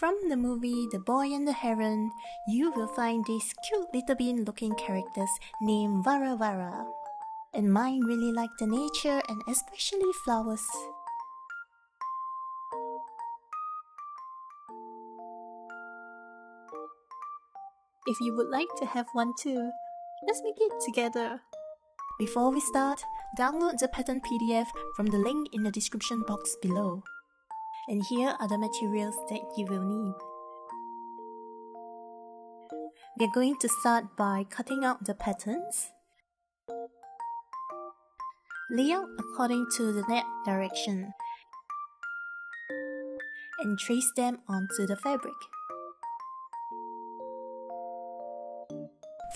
From the movie The Boy and the Heron, you will find these cute little bean looking characters named Warawara. And mine really like the nature and especially flowers. If you would like to have one too, let's make it together. Before we start, download the pattern PDF from the link in the description box below. And here are the materials that you will need. We are going to start by cutting out the patterns. Lay out according to the net direction and trace them onto the fabric.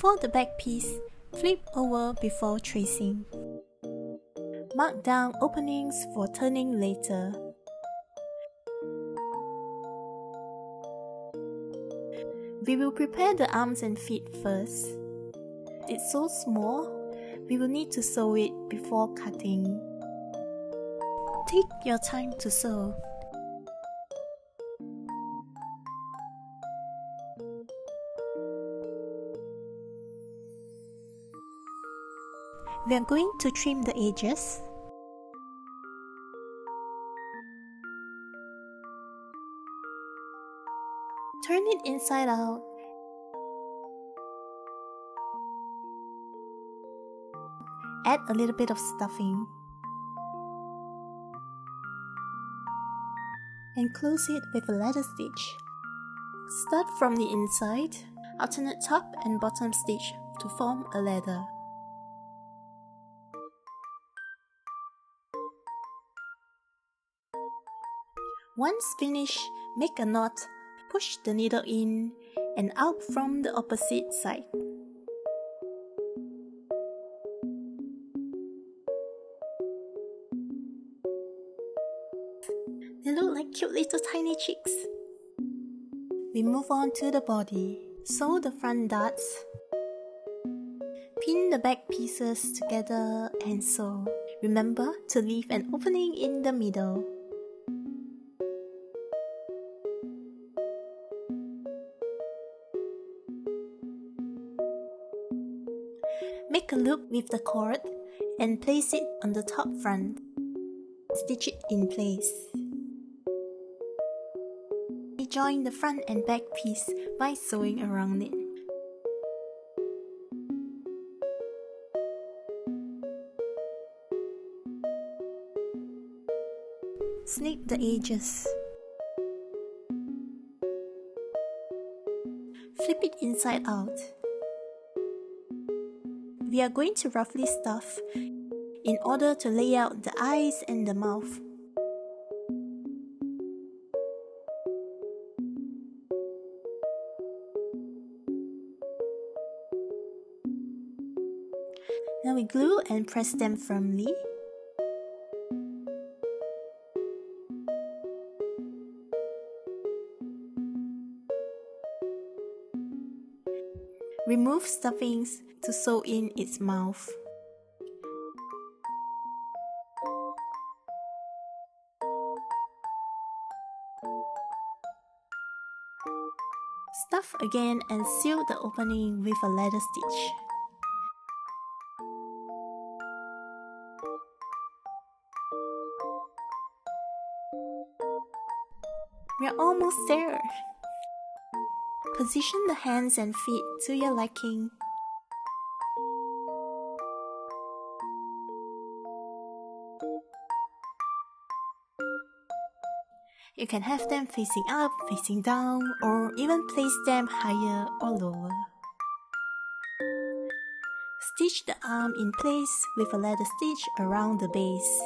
For the back piece, flip over before tracing. Mark down openings for turning later. We will prepare the arms and feet first. It's so small, we will need to sew it before cutting. Take your time to sew. We are going to trim the edges. Turn it inside out. Add a little bit of stuffing. And close it with a ladder stitch. Start from the inside, alternate top and bottom stitch to form a ladder. Once finished, make a knot, push the needle in and out from the opposite side. They look like cute little tiny chicks. We move on to the body. Sew the front darts. Pin the back pieces together and sew. Remember to leave an opening in the middle. Make a loop with the cord and place it on the top front. Stitch it in place. Join the front and back piece by sewing around it. Snip the edges. Flip it inside out. We are going to roughly stuff in order to lay out the eyes and the mouth. Now we glue and press them firmly. Remove stuffings to sew in its mouth. Stuff again and seal the opening with a ladder stitch. We are almost there. Position the hands and feet to your liking. You can have them facing up, facing down, or even place them higher or lower. Stitch the arm in place with a ladder stitch around the base.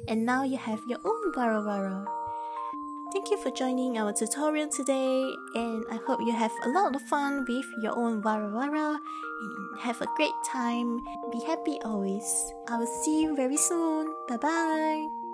And now you have your own Warawara. Thank you for joining our tutorial today, and I hope you have a lot of fun with your own Warawara and have a great time. Be happy always. I will see you very soon. Bye bye.